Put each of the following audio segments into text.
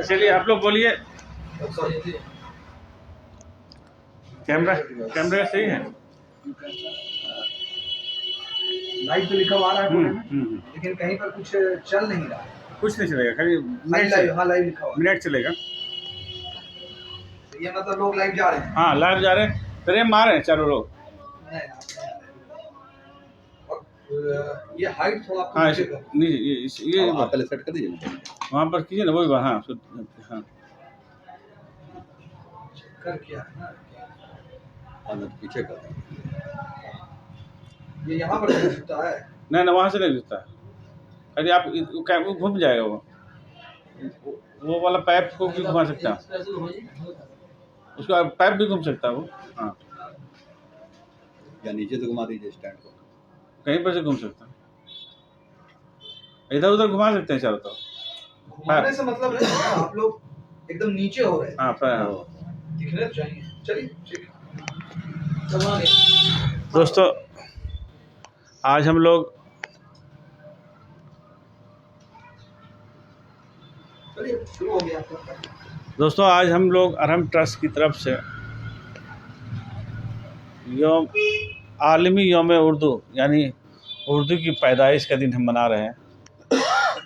चलिए आप लोग बोलिए। कैमरा सही है। लाइव तो लिखा हुआ आ रहा है पूरे में, लेकिन कहीं पर कुछ चल नहीं रहा। कुछ नहीं चलेगा, खाली लाइव लिखा हुआ मिनट चलेगा। ये मतलब लोग लाइव जा रहे हैं। हाँ लाइव जा रहे हैं, फ्रेम मार रहे हैं चारों लोग। ये हाइट थोड़ा हाँ ये आप पहले सेट कर दीजिए, वहाँ पर कीजिए ना, वही हाँ हाँ कर किया है ना, पीछे कर। ये यहाँ पर दिखता है नहीं वहाँ से नहीं दिखता, अरे आप वो घूम जाएगा, वो वाला पाइप को भी घुमा सकता है, उसका पाइप भी घूम सकता है वो। हाँ या नीचे से घुमा दीजिए स्टैंड को, कहीं पर से घूम सकता है, इधर उधर घुमा सकते हैं चारों तरफ। घुमाने से मतलब नहीं है, आप लोग एकदम नीचे हो रहे हैं। हाँ दिखने चाहिए। चलिए ठीक। दोस्तों आज हम लोग शुरू हो गया। दोस्तों आज हम लोग अरहम ट्रस्ट की तरफ से आलमी योम उर्दू यानी उर्दू की पैदाइश का दिन हम मना रहे हैं।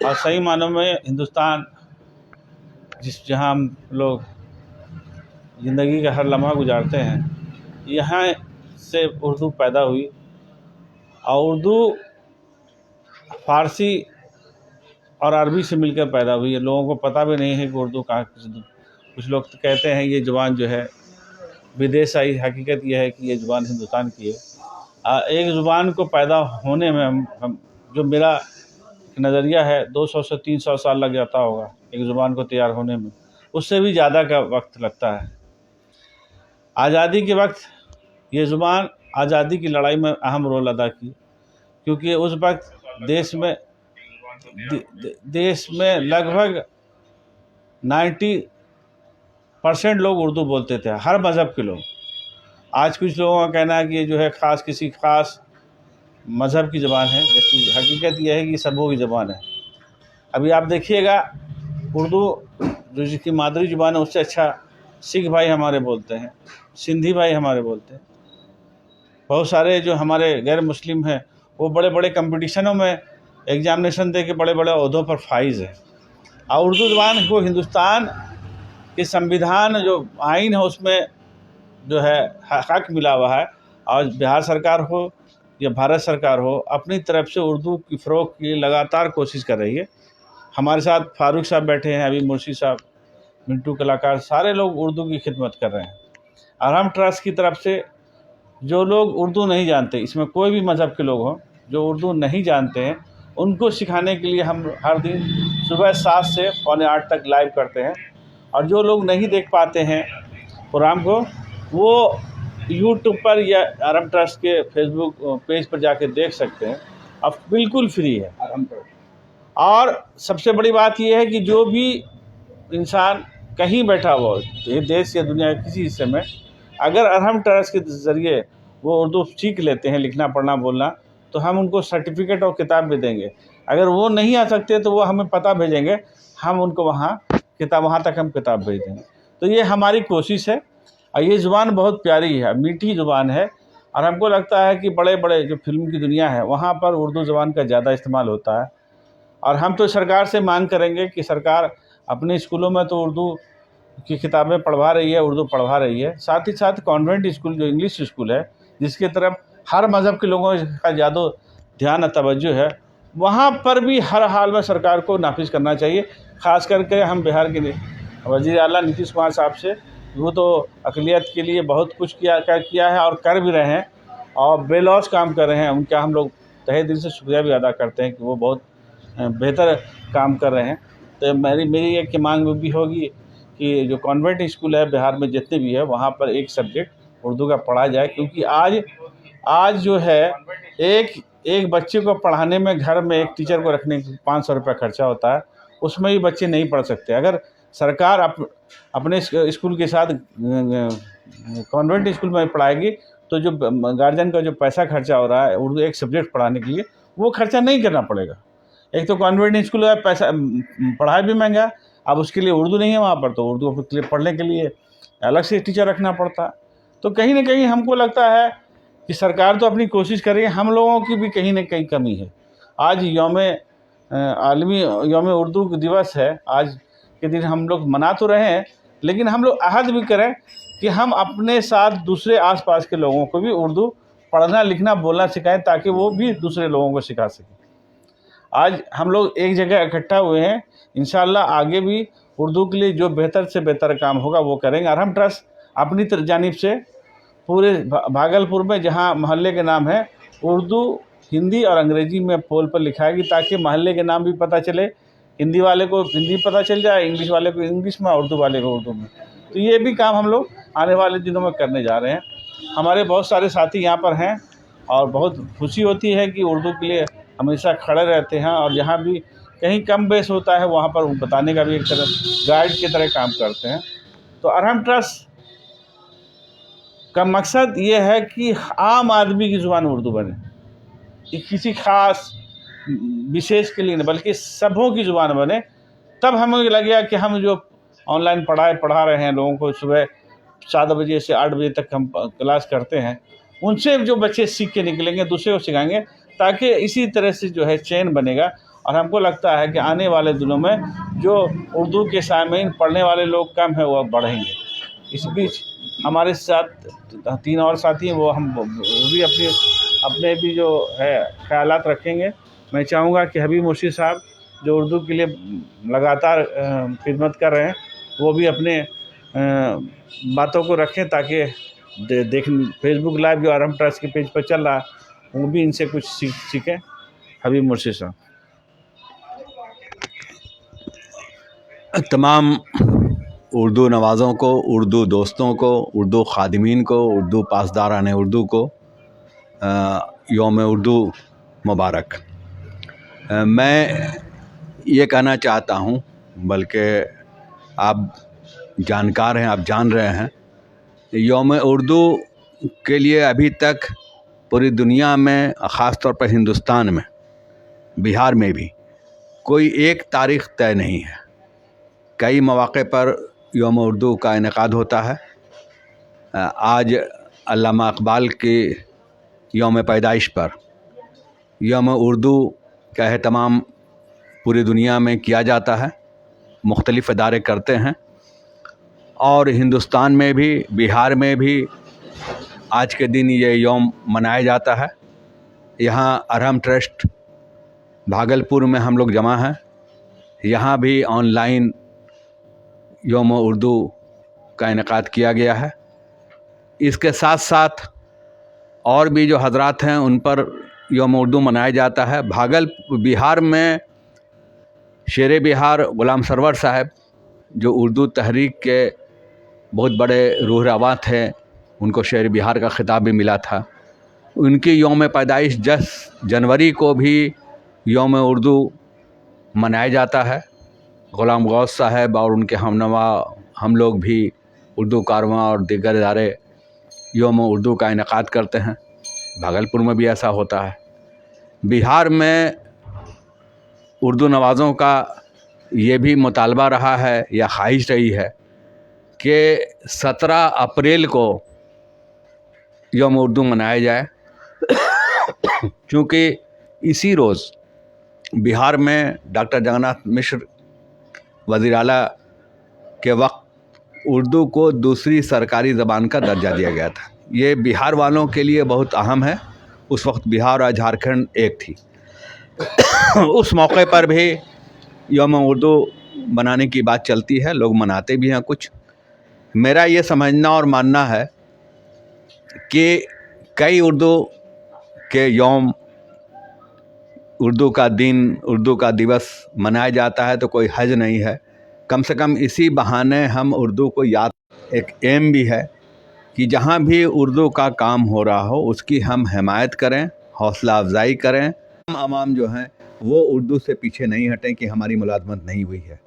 और सही मानों में हिंदुस्तान जहाँ हम लोग ज़िंदगी का हर लम्हा गुजारते हैं, यहाँ से उर्दू पैदा हुई। और उर्दू फ़ारसी और अरबी से मिलकर पैदा हुई है। लोगों को पता भी नहीं है कि उर्दू कहाँ, कुछ लोग तो कहते हैं ये ज़ुबान जो है विदेश आई, हकीकत यह है कि ये ज़ुबान हिंदुस्तान की है। एक ज़ुबान को पैदा होने में हम जो मेरा नज़रिया है 200 से 300 साल लग जाता होगा एक ज़ुबान को तैयार होने में, उससे भी ज़्यादा का वक्त लगता है। आज़ादी के वक्त ये ज़ुबान आज़ादी की लड़ाई में अहम रोल अदा की, क्योंकि उस वक्त देश में लगभग 90% लोग उर्दू बोलते थे, हर मज़हब के लोग। आज कुछ लोगों का कहना है कि ये जो है किसी ख़ास मज़हब की ज़बान है, जबकि हकीकत यह है कि सबों की ज़बान है। अभी आप देखिएगा उर्दू जो जिसकी मादरी ज़ुबान है उससे अच्छा सिख भाई हमारे बोलते हैं, सिंधी भाई हमारे बोलते हैं। बहुत सारे जो हमारे गैर मुस्लिम हैं वो बड़े बड़े कंपटीशनों में एग्जामिनेशन दे के बड़े बड़े ओहदों पर फाइज है। और उर्दू ज़ुबान को हिंदुस्तान के संविधान जो आइन है उसमें जो है हक मिला हुआ है। और बिहार सरकार हो या भारत सरकार हो अपनी तरफ से उर्दू की फ़रोग़ की लगातार कोशिश कर रही है। हमारे साथ फारूक साहब बैठे हैं, अभी मुर्शी साहब, मिंटू कलाकार, सारे लोग उर्दू की खिदमत कर रहे हैं। अरहम ट्रस्ट की तरफ से जो लोग उर्दू नहीं जानते, इसमें कोई भी मज़हब के लोग हों, जो उर्दू नहीं जानते हैं उनको सिखाने के लिए हम हर दिन सुबह 7 से पौने 8 तक लाइव करते हैं। और जो लोग नहीं देख पाते हैं प्रोग्राम को, वो यूट्यूब पर या अरहम ट्रस्ट के फेसबुक पेज पर जाके देख सकते हैं। अब बिल्कुल फ्री है अरहम ट्रस्ट। और सबसे बड़ी बात यह है कि जो भी इंसान कहीं बैठा हुआ हो देश या दुनिया के किसी हिस्से में, अगर अरहम ट्रस्ट के ज़रिए वो उर्दू सीख लेते हैं लिखना पढ़ना बोलना, तो हम उनको सर्टिफिकेट और किताब भी देंगे। अगर वो नहीं आ सकते तो वो हमें पता भेजेंगे, हम उनको वहाँ तक हम किताब भेज देंगे। तो ये हमारी कोशिश है। और ये ज़ुबान बहुत प्यारी है, मीठी ज़ुबान है। और हमको लगता है कि बड़े बड़े जो फिल्म की दुनिया है वहाँ पर उर्दू ज़ुबान का ज़्यादा इस्तेमाल होता है। और हम तो सरकार से मांग करेंगे कि सरकार अपने स्कूलों में तो उर्दू की किताबें पढ़वा रही है, उर्दू पढ़वा रही है। साथ ही साथ कॉन्वेंट स्कूल जो इंग्लिश स्कूल है, जिसकी तरफ हर मज़हब के लोगों का ज़्यादा ध्यान और तवज्जो है, वहाँ पर भी हर हाल में सरकार को नाफिज करना चाहिए। ख़ास करके हम बिहार के वज़ीर आला नीतीश कुमार साहब से, वो तो अक़लियत के लिए बहुत कुछ किया है और कर भी रहे हैं और बेलौस काम कर रहे हैं। उनका हम लोग तहे दिल से शुक्रिया भी अदा करते हैं कि वो बहुत बेहतर काम कर रहे हैं। तो मेरी एक मांग भी होगी कि जो कॉन्वेंट स्कूल है बिहार में जितने भी है, वहाँ पर एक सब्जेक्ट उर्दू का पढ़ा जाए। क्योंकि आज जो है एक बच्चे को पढ़ाने में घर में एक टीचर को रखने के 500 रुपये खर्चा होता है, उसमें भी बच्चे नहीं पढ़ सकते। अगर सरकार अपने स्कूल के साथ कॉन्वेंट स्कूल में पढ़ाएगी तो जो गार्जियन का जो पैसा खर्चा हो रहा है उर्दू एक सब्जेक्ट पढ़ाने के लिए, वो खर्चा नहीं करना पड़ेगा। एक तो कॉन्वेंट स्कूल है, पैसा पढ़ाई भी महंगा, अब उसके लिए उर्दू नहीं है वहाँ पर, तो उर्दू के लिए पढ़ने के लिए अलग से टीचर रखना पड़ता। तो कहीं ना कहीं हमको लगता है कि सरकार तो अपनी कोशिश कर रही है, हम लोगों की भी कहीं ना कहीं कमी है। आज आलमी यौम उर्दू दिवस है, आज के दिन हम लोग मना तो रहे हैं, लेकिन हम लोग अहद भी करें कि हम अपने साथ दूसरे आसपास के लोगों को भी उर्दू पढ़ना लिखना बोलना सिखाएं, ताकि वो भी दूसरे लोगों को सिखा सकें। आज हम लोग एक जगह इकट्ठा हुए हैं, इंशाअल्लाह आगे भी उर्दू के लिए जो बेहतर से बेहतर काम होगा वो करेंगे। और हम ट्रस्ट अपनी जानिब से पूरे भागलपुर में जहाँ मोहल्ले के नाम है, उर्दू हिंदी और अंग्रेज़ी में पोल पर लिखाएगी, ताकि मोहल्ले के नाम भी पता चले, हिंदी वाले को हिंदी पता चल जाए, इंग्लिश वाले को इंग्लिश में, उर्दू वाले को उर्दू में। तो ये भी काम हम लोग आने वाले दिनों में करने जा रहे हैं। हमारे बहुत सारे साथी यहाँ पर हैं और बहुत खुशी होती है कि उर्दू के लिए हमेशा खड़े रहते हैं, और जहाँ भी कहीं कम बेस होता है वहाँ पर बताने का भी एक तरह गाइड की तरह काम करते हैं। तो अरहम ट्रस्ट का मकसद ये है कि आम आदमी की ज़ुबान उर्दू बने, ये किसी ख़ास विशेष के लिए नहीं, बल्कि सबों की ज़ुबान बने। तब हमें लगेगा कि हम जो ऑनलाइन पढ़ा रहे हैं लोगों को, सुबह 7 बजे से 8 बजे तक हम क्लास करते हैं, उनसे जो बच्चे सीख के निकलेंगे दूसरे को सिखाएंगे, ताकि इसी तरह से जो है चेन बनेगा। और हमको लगता है कि आने वाले दिनों में जो उर्दू के सामीन पढ़ने वाले लोग कम हैं वो बढ़ेंगे। इस बीच हमारे साथ 3 और साथी हैं, वो भी अपने भी जो है ख्यालात रखेंगे। मैं चाहूँगा कि हबीब मुर्शिद साहब जो उर्दू के लिए लगातार खिदमत कर रहे हैं, वो भी अपने बातों को रखें, ताकि फेसबुक लाइव जो अरहम ट्रस्ट के पेज पर चल रहा है, वो भी इनसे कुछ सीखें। हबीब मुर्शिद साहब। तमाम उर्दू नवाज़ों को, उर्दू दोस्तों को, उर्दू खादिमीन को, उर्दू पासदारान उर्दू को यौम उर्दू मुबारक। मैं ये कहना चाहता हूँ, बल्कि आप जानकार हैं, आप जान रहे हैं, यौम उर्दू के लिए अभी तक पूरी दुनिया में, ख़ास तौर पर हिंदुस्तान में, बिहार में भी कोई एक तारीख़ तय नहीं है। कई मौक़े पर यौम उर्दू का इनेकाद होता है। आज अल्लामा इक़बाल के यौम पैदाइश पर यौम उर्दू का एहतमाम पूरी दुनिया में किया जाता है, मुख्तलिफ़ इदारे करते हैं, और हिंदुस्तान में भी, बिहार में भी आज के दिन ये यौम मनाया जाता है। यहाँ अरहम ट्रस्ट भागलपुर में हम लोग जमा हैं, यहाँ भी ऑनलाइन यौम उर्दू का इनेकाद किया गया है। इसके साथ साथ और भी जो हजरात हैं उन पर यौम उर्दू मनाया जाता है। बिहार में शेर बिहार ग़ुलाम सरवर साहब, जो उर्दू तहरीक के बहुत बड़े रूह रवा थे, उनको शेर बिहार का ख़िताब भी मिला था। उनकी यौम पैदाइश 10 जनवरी को भी यौम उर्दू मनाया जाता है। ग़ुलाम गौस साहब और उनके हमनवा हम लोग भी उर्दू कारवां और दीगर इदारे यौम उर्दू का इनेकाद करते हैं। भागलपुर में भी ऐसा होता है। बिहार में उर्दू नवाज़ों का ये भी मुतालबा रहा है या ख्वाहिश रही है कि 17 अप्रैल को यौम उर्दू मनाया जाए, क्योंकि इसी रोज़ बिहार में डॉक्टर जगन्नाथ मिश्र वज़ीर आला के वक्त उर्दू को दूसरी सरकारी ज़बान का दर्जा दिया गया था। ये बिहार वालों के लिए बहुत अहम है। उस वक्त बिहार और झारखंड एक थी। उस मौके पर भी यौम उर्दू मनाने की बात चलती है, लोग मनाते भी हैं कुछ। मेरा ये समझना और मानना है कि कई उर्दू के यौम, उर्दू का दिन, उर्दू का दिवस मनाया जाता है, तो कोई हर्ज नहीं है। कम से कम इसी बहाने हम उर्दू को याद, एक एम भी है कि जहाँ भी उर्दू का काम हो रहा हो उसकी हम हिमायत करें, हौसला अफजाई करें। हम आवाम जो हैं वो उर्दू से पीछे नहीं हटें कि हमारी मुलाजमत नहीं हुई है।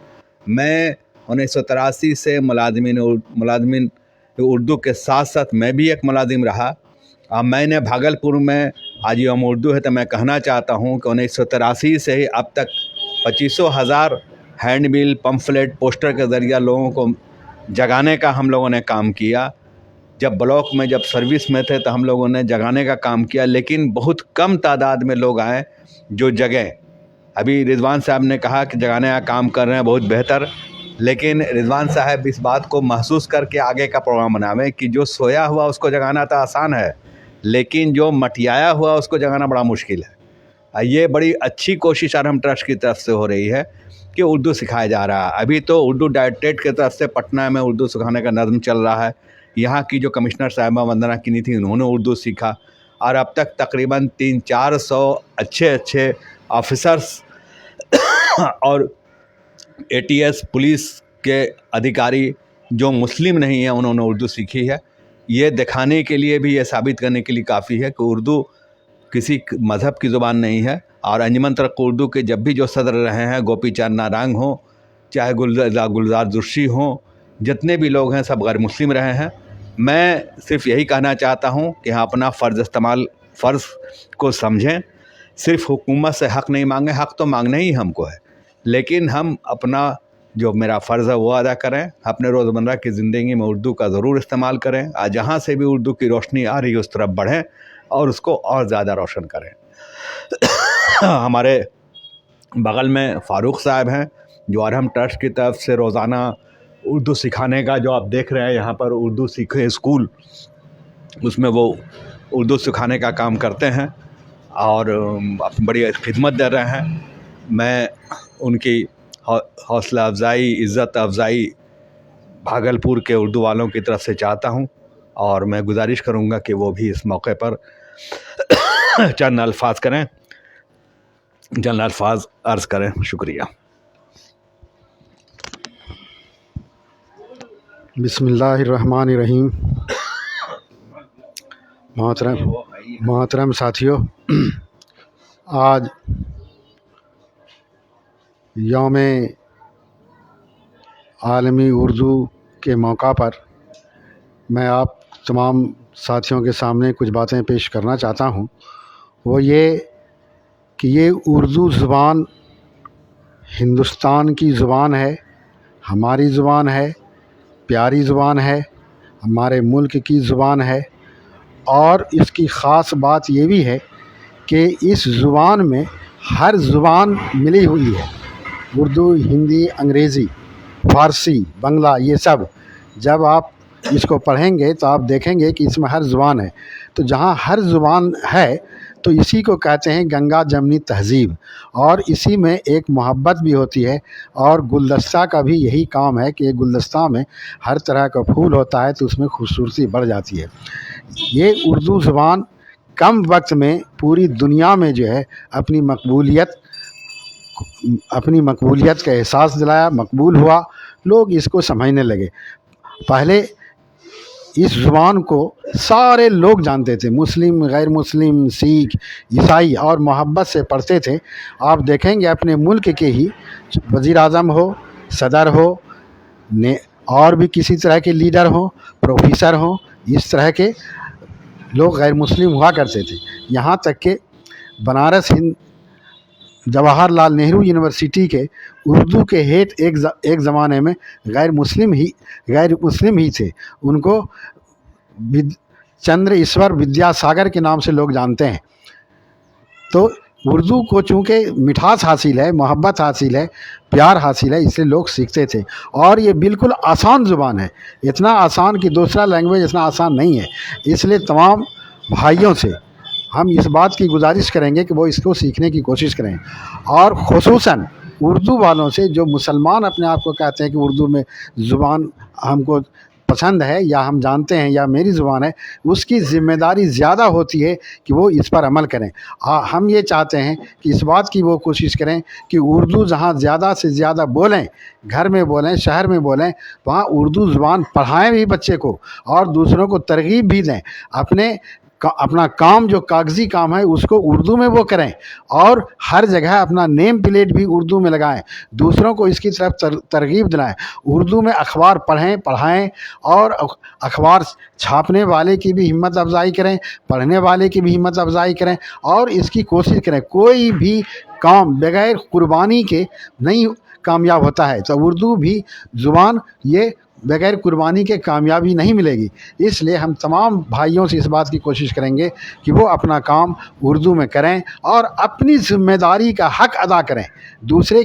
मैं 1983 से मुलाजमिन उर्दू के साथ साथ मैं भी एक मुलाजिम रहा। मैंने भागलपुर में आज यौम उर्दू है तो मैं कहना चाहता हूँ कि 1983 से ही अब तक 25,000 हैंड बिल, पम्फलेट, पोस्टर के ज़रिए लोगों को जगाने का हम लोगों ने काम किया। जब ब्लॉक में जब सर्विस में थे तो हम लोगों ने जगाने का काम किया, लेकिन बहुत कम तादाद में लोग आए जो जगें। अभी रिजवान साहब ने कहा कि जगाने का काम कर रहे हैं, बहुत बेहतर, लेकिन रिजवान साहब इस बात को महसूस करके आगे का प्रोग्राम बनावें कि जो सोया हुआ उसको जगाना तो आसान है, लेकिन जो मटियाया हुआ उसको जगाना बड़ा मुश्किल है। ये बड़ी अच्छी कोशिश आरहम ट्रस्ट की तरफ से हो रही है कि उर्दू सिखाया जा रहा है। अभी तो उर्दू डायरेक्टरेट की तरफ से पटना में उर्दू सिखाने का नज़्म चल रहा है। यहाँ की जो कमिश्नर साहिबा वंदना किनी थी, उन्होंने उर्दू सीखा, और अब तक तकरीबन 300-400 अच्छे ऑफिसर्स और ATS पुलिस के अधिकारी जो मुस्लिम नहीं हैं उन्होंने उर्दू सीखी है। ये दिखाने के लिए भी, ये साबित करने के लिए काफ़ी है कि उर्दू किसी मज़हब की ज़ुबान नहीं है। और अंजुमन तरक्क उर्दू के जब भी जो सदर रहे हैं, गोपी चंद नारंग हो, चाहे गुलजार जोशी हो, जितने भी लोग हैं सब गैर मुस्लिम रहे हैं। मैं सिर्फ यही कहना चाहता हूँ कि हाँ, अपना फ़र्ज़ को समझें। सिर्फ हुकूमत से हक़ नहीं मांगें, हक़ तो मांगना ही हमको है, लेकिन हम अपना जो मेरा फ़र्ज़ है वो अदा करें। अपने रोज़मर्रा की ज़िंदगी में उर्दू का ज़रूर इस्तेमाल करें। आज जहाँ से भी उर्दू की रोशनी आ रही है उस तरफ बढ़ें और उसको और ज़्यादा रोशन करें। हमारे बगल में फ़ारूक साहब हैं जो आरहम ट्रस्ट की तरफ से रोज़ाना उर्दू सिखाने का, जो आप देख रहे हैं यहाँ पर उर्दू सीखे स्कूल, उसमें वो उर्दू सिखाने का काम करते हैं और बड़ी खिदमत दे रहे हैं। मैं उनकी हौसला अफजाई, इज़्ज़त अफजाई भागलपुर के उर्दू वालों की तरफ से चाहता हूँ, और मैं गुजारिश करूँगा कि वो भी इस मौके पर चंद अल्फाज अर्ज़ करें। शुक्रिया। बिस्मिल्लाहिर्रहमानिर्रहीम। मोहतरम साथियों, आज यौम आलमी उर्दू के मौका पर मैं आप तमाम साथियों के सामने कुछ बातें पेश करना चाहता हूँ। वो ये कि ये उर्दू ज़ुबान हिंदुस्तान की ज़ुबान है, हमारी ज़ुबान है, प्यारी ज़ुबान है, हमारे मुल्क की ज़ुबान है। और इसकी ख़ास बात ये भी है कि इस ज़ुबान में हर ज़ुबान मिली हुई है। उर्दू, हिंदी, अंग्रेज़ी, फ़ारसी, बंगला, ये सब जब आप इसको पढ़ेंगे तो आप देखेंगे कि इसमें हर ज़ुबान है। तो जहाँ हर ज़ुबान है तो इसी को कहते हैं गंगा जमनी तहज़ीब, और इसी में एक मोहब्बत भी होती है। और गुलदस्ता का भी यही काम है कि गुलदस्ता में हर तरह का फूल होता है तो उसमें खूबसूरती बढ़ जाती है। ये उर्दू ज़ुबान कम वक्त में पूरी दुनिया में जो है अपनी मकबूलियत का एहसास दिलाया, मकबूल हुआ, लोग इसको समझने लगे। पहले इस ज़ुबान को सारे लोग जानते थे, मुस्लिम, गैर मुस्लिम, सिख, ईसाई, और मोहब्बत से पढ़ते थे। आप देखेंगे अपने मुल्क के ही वज़ीर आज़म हो, सदर हो, और भी किसी तरह के लीडर हो, प्रोफेसर हो, इस तरह के लोग गैर मुस्लिम हुआ करते थे। यहाँ तक कि बनारस जवाहरलाल नेहरू यूनिवर्सिटी के उर्दू के हेड एक ज़माने में गैर मुस्लिम ही थे। उनको चंद्र ईश्वर विद्यासागर के नाम से लोग जानते हैं। तो उर्दू को चूँकि मिठास हासिल है, मोहब्बत हासिल है, प्यार हासिल है, इसलिए लोग सीखते थे। और ये बिल्कुल आसान ज़ुबान है, इतना आसान कि दूसरा लैंग्वेज इतना आसान नहीं है। इसलिए तमाम भाइयों से हम इस बात की गुजारिश करेंगे कि वो इसको सीखने की कोशिश करें। और ख़ुसूसन उर्दू वालों से, जो मुसलमान अपने आप को कहते हैं कि उर्दू में ज़ुबान हमको पसंद है या हम जानते हैं या मेरी ज़ुबान है, उसकी ज़िम्मेदारी ज़्यादा होती है कि वो इस पर अमल करें। हम ये चाहते हैं कि इस बात की वो कोशिश करें कि उर्दू जहाँ ज़्यादा से ज़्यादा बोलें, घर में बोलें, शहर में बोलें, वहाँ उर्दू ज़ुबान पढ़ाएं भी बच्चे को और दूसरों को तरगीब भी दें। अपने अपना काम जो कागज़ी काम है उसको उर्दू में वो करें, और हर जगह अपना नेम प्लेट भी उर्दू में लगाएं, दूसरों को इसकी तरफ तरगीब दिलाएं, उर्दू में अखबार पढ़ें पढ़ाएं, और अखबार छापने वाले की भी हिम्मत अफजाई करें, पढ़ने वाले की भी हिम्मत अफजाई करें, और इसकी कोशिश करें। कोई भी काम बगैर कुर्बानी के नहीं कामयाब होता है, तो उर्दू भी ज़ुबान ये बगैर कुर्बानी के कामयाबी नहीं मिलेगी। इसलिए हम तमाम भाइयों से इस बात की कोशिश करेंगे कि वो अपना काम उर्दू में करें और अपनी ज़िम्मेदारी का हक़ अदा करें। दूसरे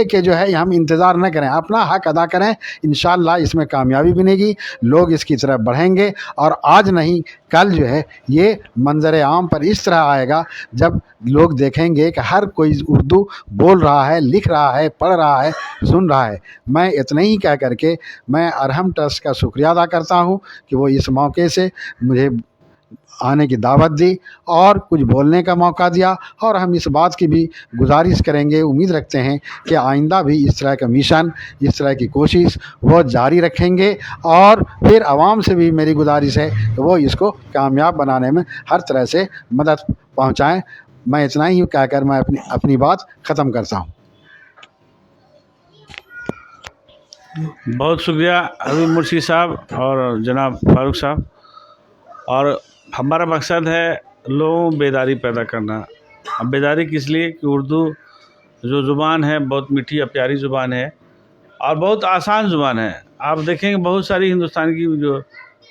के जो है हम इंतज़ार न करें, अपना हक़ अदा करें। इंशाअल्लाह इसमें कामयाबी मिलेगी, लोग इसकी तरफ बढ़ेंगे, और आज नहीं कल जो है ये मंजर आम पर इस तरह आएगा जब लोग देखेंगे कि हर कोई उर्दू बोल रहा है, लिख रहा है, पढ़ रहा है, सुन रहा है। मैं इतना ही कह करके मैं अरहम ट्रस्ट का शुक्रिया अदा करता हूँ कि वो इस मौके से मुझे आने की दावत दी और कुछ बोलने का मौका दिया, और हम इस बात की भी गुजारिश करेंगे, उम्मीद रखते हैं कि आइंदा भी इस तरह का मिशन, इस तरह की कोशिश वो जारी रखेंगे, और फिर आवाम से भी मेरी गुजारिश है कि वो इसको कामयाब बनाने में हर तरह से मदद पहुँचाएँ। मैं इतना ही कहकर मैं अपनी बात ख़त्म करता हूँ। बहुत शुक्रिया हबीब मुर्शी साहब और जनाब फारूक साहब। और हमारा मकसद है लोगों में बेदारी पैदा करना। अब बेदारी किस लिए कि उर्दू जो ज़ुबान है बहुत मीठी और प्यारी ज़ुबान है और बहुत आसान ज़ुबान है। आप देखेंगे बहुत सारी हिंदुस्तान की जो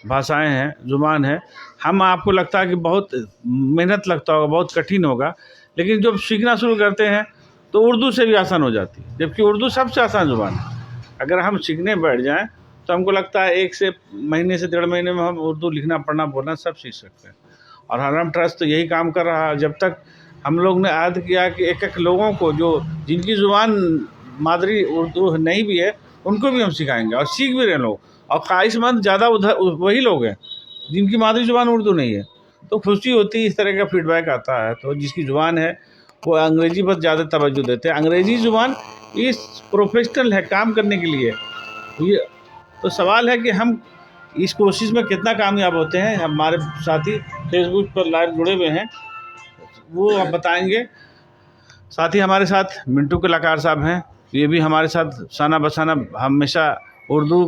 भाषाएं हैं, ज़ुबान है, हम आपको लगता है कि बहुत मेहनत लगता होगा, बहुत कठिन होगा, लेकिन जब सीखना शुरू करते हैं तो उर्दू से भी आसान हो जाती है, जबकि उर्दू सबसे आसान ज़ुबान है। अगर हम सीखने बैठ जाएं तो हमको लगता है 1 महीने से 1.5 महीने में हम उर्दू लिखना, पढ़ना, बोलना सब सीख सकते हैं। और अरहम ट्रस्ट तो यही काम कर रहा है। जब तक हम लोग ने याद किया कि एक लोगों को जो जिनकी ज़ुबान मादरी उर्दू नहीं भी है उनको भी हम सिखाएंगे, और सीख भी रहे लोग, और ख्वाहिशमंद ज़्यादा उधर वही लोग हैं जिनकी मादरी ज़ुबान उर्दू नहीं है। तो खुशी होती है, इस तरह का फीडबैक आता है। तो जिसकी ज़ुबान है वो अंग्रेज़ी पर ज़्यादा तवज्जो देते हैं। अंग्रेज़ी ज़ुबान इस प्रोफेशनल है काम करने के लिए। ये तो सवाल है कि हम इस कोशिश में कितना कामयाब होते हैं। हमारे साथी फेसबुक पर लाइव जुड़े हुए हैं, वो अब बताएंगे। साथ ही हमारे साथ मिंटू कलाकार साहब हैं, ये भी हमारे साथ साना बसाना हमेशा उर्दू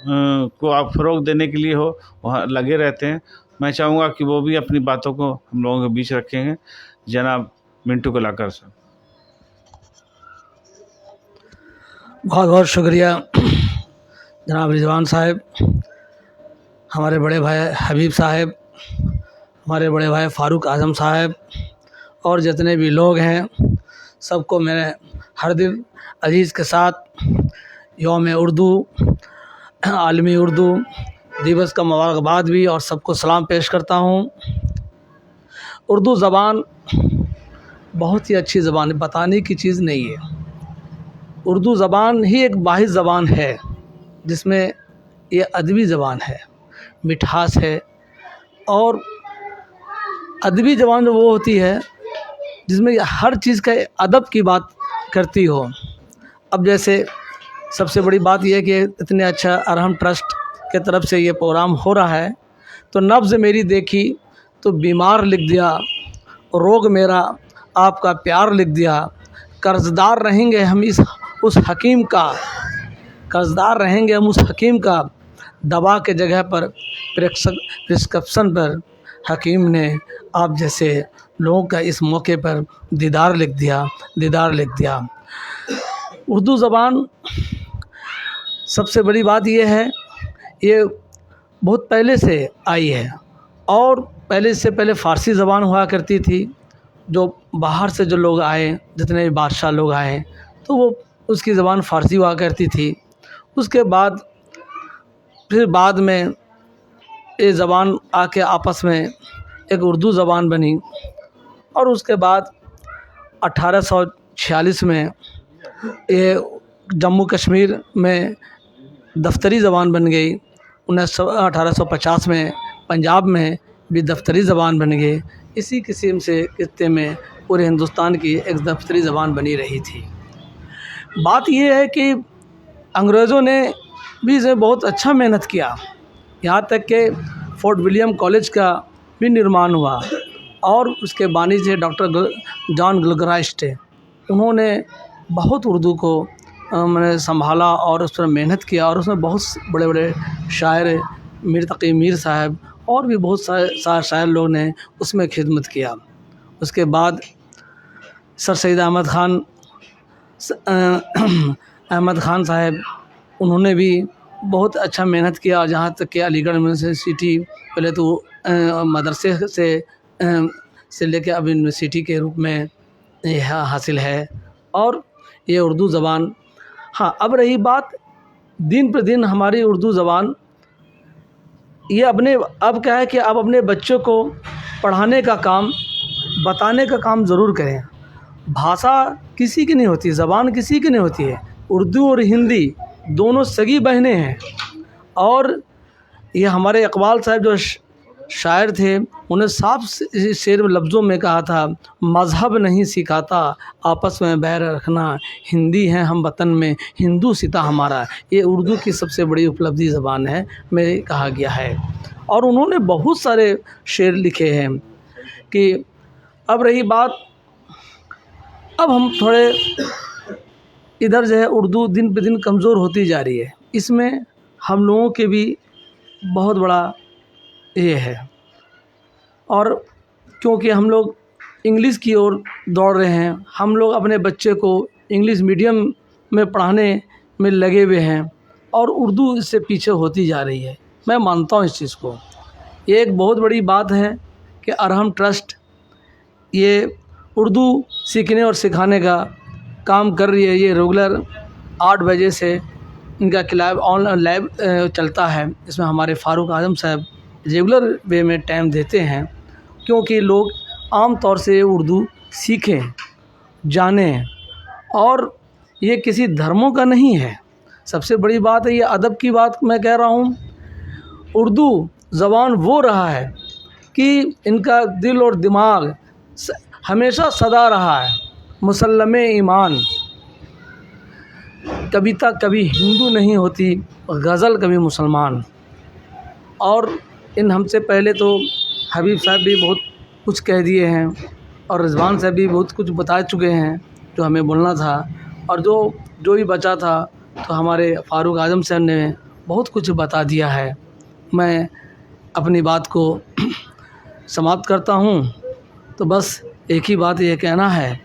को आप फ़रोग़ देने के लिए वहाँ लगे रहते हैं। मैं चाहूँगा कि वो भी अपनी बातों को हम लोगों के बीच रखेंगे। जनाब मिंटू कलाकार साहब। बहुत बहुत शुक्रिया जनाब रिजवान साहब, हमारे बड़े भाई हबीब साहब, हमारे बड़े भाई फ़ारूक आज़म साहब, और जितने भी लोग हैं सबको मेरे हर दिल अजीज़ के साथ यौम उर्दू, आलमी उर्दू दिवस का मुबारकबाद भी और सबको सलाम पेश करता हूँ। उर्दू ज़बान बहुत ही अच्छी ज़बान है, बताने की चीज़ नहीं है। उर्दू ज़बान ही एक वाहिद ज़बान है जिसमें ये अदबी ज़बान है, मिठास है, और अदबी ज़बान वो होती है जिसमें हर चीज़ का अदब की बात करती हो। अब जैसे सबसे बड़ी बात यह है कि इतने अच्छा अरहम ट्रस्ट के तरफ से ये प्रोग्राम हो रहा है, तो नब्ज़ मेरी देखी तो बीमार लिख दिया, रोग मेरा आपका प्यार लिख दिया, कर्ज़दार रहेंगे हम उस हकीम का, कर्ज़दार रहेंगे हम उस हकीम का, दवा के जगह पर प्रिस्क्रिप्शन पर हकीम ने आप जैसे लोगों का इस मौके पर दीदार लिख दिया। उर्दू ज़बान सबसे बड़ी बात यह है, ये बहुत पहले से आई है, और पहले फ़ारसी ज़बान हुआ करती थी। जो बाहर से जो लोग आए, जितने भी बादशाह लोग आए, तो वो उसकी ज़बान फ़ारसी हुआ करती थी। उसके बाद फिर बाद में ये ज़बान आके आपस में एक उर्दू ज़बान बनी, और उसके बाद 1846 में ये जम्मू कश्मीर में दफ्तरी ज़बान बन गई। 1850 में पंजाब में भी दफ्तरी ज़बान बन गई। इसी किस्म से खित्ते में पूरे हिंदुस्तान की एक दफ्तरी ज़बान बनी रही थी। बात यह है कि अंग्रेज़ों ने भी इसे बहुत अच्छा मेहनत किया, यहाँ तक कि फोर्ट विलियम कॉलेज का بھی निर्माण हुआ اور اس के बानी थे डॉक्टर जॉन गिलक्राइस्ट थे। उन्होंने बहुत उर्दू को मैंने संभाला और उस पर मेहनत किया और उसमें बहुत बड़े बड़े शायर मीर तक़ी मीर साहब और भी बहुत सारे शायर लोग ने उसमें खिदमत किया। उसके बाद सर सैयद अहमद खान साहब, उन्होंने भी बहुत अच्छा मेहनत किया। जहाँ तक कि अलीगढ़ यूनिवर्सिटी पहले तो मदरसे से लेकर अब यूनिवर्सिटी के रूप में यह हासिल है। और ये उर्दू ज़बान, हाँ, अब रही बात दिन पर दिन हमारी उर्दू ज़बान ये अब क्या है कि अब अपने बच्चों को पढ़ाने का काम, बताने का काम ज़रूर करें। भाषा किसी की नहीं होती, ज़बान किसी की नहीं होती है। उर्दू और हिंदी दोनों सगी बहनें हैं। और ये हमारे इकबाल साहब जो शायर थे, उन्हें साफ शेर लफ्ज़ों में कहा था, मज़हब नहीं सिखाता आपस में बैर रखना, हिंदी है हम वतन में हिंदू सिता हमारा। ये उर्दू की सबसे बड़ी उपलब्धि ज़बान है में कहा गया है। और उन्होंने बहुत सारे शेर लिखे हैं। कि अब रही बात, अब हम थोड़े इधर जो है उर्दू दिन पे दिन कमज़ोर होती जा रही है। इसमें हम लोगों के भी बहुत बड़ा ये है। और क्योंकि हम लोग इंग्लिश की ओर दौड़ रहे हैं, हम लोग अपने बच्चे को इंग्लिश मीडियम में पढ़ाने में लगे हुए हैं और उर्दू इससे पीछे होती जा रही है। मैं मानता हूँ इस चीज़ को। ये एक बहुत बड़ी बात है कि अरहम ट्रस्ट ये उर्दू सीखने और सिखाने का काम कर रही है। ये रेगुलर 8 बजे से इनका क्लास ऑनलाइन लाइव चलता है। इसमें हमारे फ़ारूक आज़म साहब रेगुलर वे में टाइम देते हैं, क्योंकि लोग आम तौर से उर्दू सीखें, जानें। और ये किसी धर्मों का नहीं है। सबसे बड़ी बात है, ये अदब की बात मैं कह रहा हूँ। उर्दू ज़बान वो रहा है कि इनका दिल और दिमाग हमेशा सदा रहा है मुसल्लमे ईमान। कविता कभी हिंदू नहीं होती, गज़ल कभी मुसलमान। और इन हमसे पहले तो हबीब साहब भी बहुत कुछ कह दिए हैं और रिजवान साहब भी बहुत कुछ बता चुके हैं जो हमें बोलना था। और जो भी बचा था तो हमारे फ़ारूक आज़म साहब ने बहुत कुछ बता दिया है। मैं अपनी बात को समाप्त करता हूँ। तो बस एक ही बात ये कहना है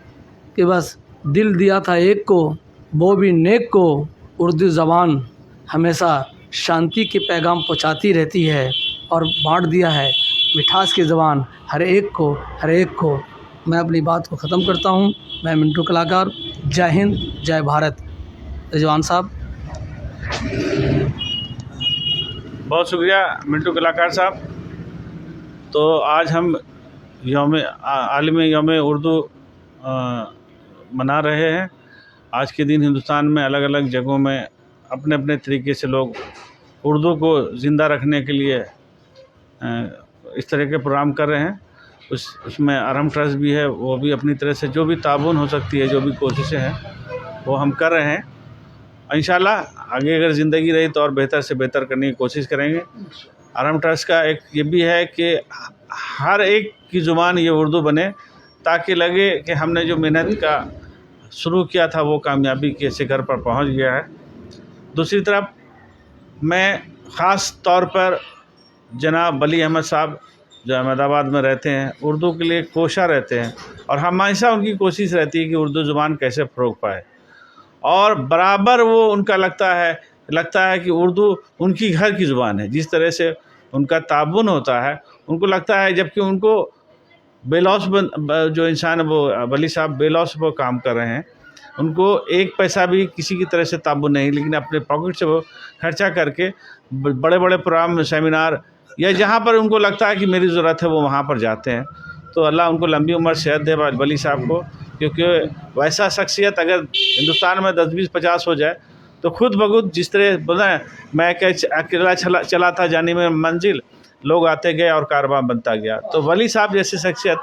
कि बस दिल दिया था एक को, वो भी नेक को। उर्दू ज़बान हमेशा शांति के पैगाम पहुँचाती रहती है और बांट दिया है मिठास की ज़बान हर एक को। मैं अपनी बात को ख़त्म करता हूँ। मैं मिंटू कलाकार। जय हिंद, जय भारत। रिजवान साहब। बहुत शुक्रिया मिंटू कलाकार साहब। तो आज हम आलमी यौम उर्दू मना रहे हैं। आज के दिन हिंदुस्तान में अलग अलग जगहों में अपने अपने तरीके से लोग उर्दू को ज़िंदा रखने के लिए इस तरह के प्रोग्राम कर रहे हैं। उसमें अरहम ट्रस्ट भी है, वो भी अपनी तरह से जो भी ताबून हो सकती है, जो भी कोशिशें हैं वो हम कर रहे हैं। इंशाल्लाह आगे अगर ज़िंदगी रही तो और बेहतर से बेहतर करने की कोशिश करेंगे। अरहम ट्रस्ट का एक ये भी है कि हर एक की ज़ुबान ये उर्दू बने, ताकि लगे कि हमने जो मेहनत का शुरू किया था वो कामयाबी के शिखर पर पहुंच गया है। दूसरी तरफ मैं ख़ास तौर पर जनाब वली अहमद साहब जो अहमदाबाद में रहते हैं, उर्दू के लिए कोशा रहते हैं और हमेशा उनकी कोशिश रहती है कि उर्दू ज़ुबान कैसे फ़रोग़ पाए। और बराबर वो उनका लगता है कि उर्दू उनकी घर की ज़ुबान है। जिस तरह से उनका ताबुन होता है, उनको लगता है, जबकि उनको बेलौस जो इंसान है वो वली साहब बेलौस वो काम कर रहे हैं, उनको एक पैसा भी किसी की तरह से ताबुन नहीं, लेकिन अपने पॉकेट से वो खर्चा करके बड़े बड़े प्रोग्राम, सेमिनार या जहाँ पर उनको लगता है कि मेरी ज़रूरत है वो वहाँ पर जाते हैं। तो अल्लाह उनको लंबी उम्र सेहत दे वली साहब को, क्योंकि वैसा शख्सियत अगर हिंदुस्तान में 10, 20, 50 हो जाए तो खुद बखुद जिस तरह बोला मैं अकेला चला था जाने में मंजिल, लोग आते गए और कारवां बनता गया। तो वली साहब जैसी शख्सियत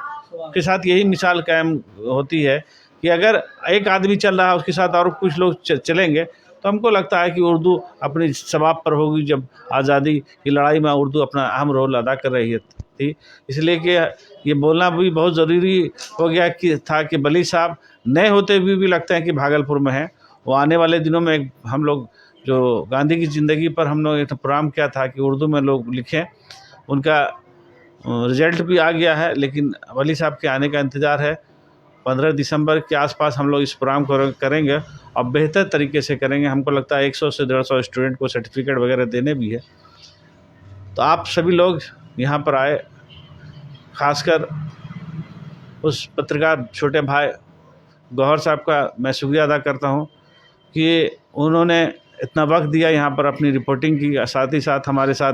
के साथ यही मिसाल कायम होती है कि अगर एक आदमी चल रहा है उसके साथ और कुछ लोग चलेंगे तो हमको लगता है कि उर्दू अपनी सवाब पर होगी। जब आज़ादी की लड़ाई में उर्दू अपना अहम रोल अदा कर रही थी, इसलिए कि ये बोलना भी बहुत ज़रूरी हो गया कि था कि वली साहब नए होते हुए भी लगता है कि भागलपुर में हैं। वो आने वाले दिनों में हम लोग जो गांधी की ज़िंदगी पर हम लोग एक प्रोग्राम किया था कि उर्दू में लोग लिखें, उनका रिजल्ट भी आ गया है, लेकिन वली साहब के आने का इंतज़ार है। 15 दिसंबर के आसपास हम लोग इस प्रोग्राम को करेंगे और बेहतर तरीके से करेंगे। हमको लगता है 100 से 150 स्टूडेंट को सर्टिफिकेट वगैरह देने भी है। तो आप सभी लोग यहाँ पर आए, खासकर उस पत्रकार छोटे भाई गौहर साहब का मैं शुक्रिया अदा करता हूँ कि उन्होंने इतना वक्त दिया यहाँ पर अपनी रिपोर्टिंग की। साथ ही साथ हमारे साथ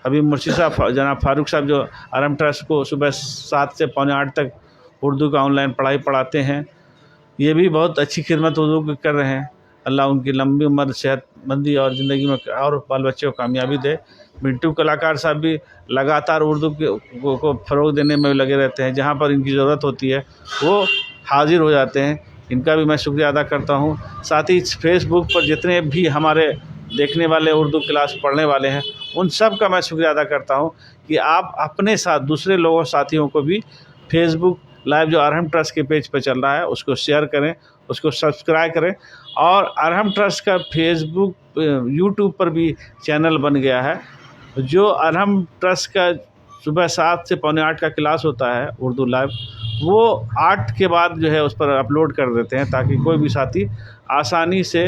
हबीब मुर्शी साहब, जनाब फारूक साहब जो आरएम ट्रस्ट को सुबह 7 से पौने 8 तक उर्दू का ऑनलाइन पढ़ाई पढ़ाते हैं, ये भी बहुत अच्छी खिदमत उर्दू की कर रहे हैं। अल्लाह उनकी लंबी उम्र, सेहतमंदी और ज़िंदगी में और बाल बच्चों को कामयाबी दे। मिंटू कलाकार साहब भी लगातार उर्दू को फ़रोग़ देने में लगे रहते हैं, जहाँ पर इनकी ज़रूरत होती है वो हाजिर हो जाते हैं। इनका भी मैं शुक्रिया अदा करता हूँ। साथ ही फेसबुक पर जितने भी हमारे देखने वाले उर्दू क्लास पढ़ने वाले हैं, उन सब का मैं शुक्रिया अदा करता हूँ कि आप अपने साथ दूसरे लोगों साथियों को भी फेसबुक लाइव जो अरहम ट्रस्ट के पेज पर चल रहा है उसको शेयर करें, उसको सब्सक्राइब करें। और अरहम ट्रस्ट का फेसबुक यूट्यूब पर भी चैनल बन गया है। जो अरहम ट्रस्ट का सुबह 7 से पौने 8 का क्लास होता है उर्दू लाइव, वो 8 के बाद जो है उस पर अपलोड कर देते हैं, ताकि कोई भी साथी आसानी से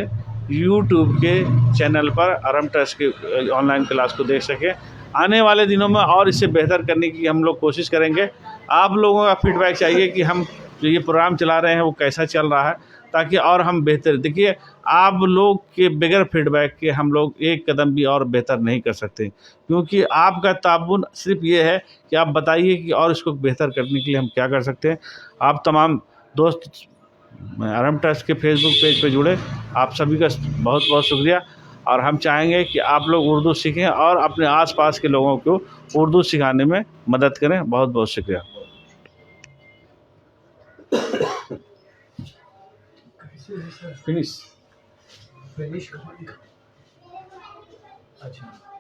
यूट्यूब के चैनल पर अरहम ट्रस्ट के ऑनलाइन क्लास को देख सके। आने वाले दिनों में और इससे बेहतर करने की हम लोग कोशिश करेंगे। आप लोगों का फीडबैक चाहिए कि हम जो ये प्रोग्राम चला रहे हैं वो कैसा चल रहा है, ताकि और हम बेहतर, देखिए आप लोग के बगैर फीडबैक के हम लोग एक कदम भी और बेहतर नहीं कर सकते, क्योंकि आपका ताउन सिर्फ ये है कि आप बताइए कि और इसको बेहतर करने के लिए हम क्या कर सकते हैं। आप तमाम दोस्त अरहम ट्रस्ट के फेसबुक पेज पे जुड़े, आप सभी का बहुत बहुत शुक्रिया। और हम चाहेंगे कि आप लोग उर्दू सीखें और अपने आसपास के लोगों को उर्दू सिखाने में मदद करें। बहुत बहुत शुक्रिया। फिनिश फिनिश अच्छा।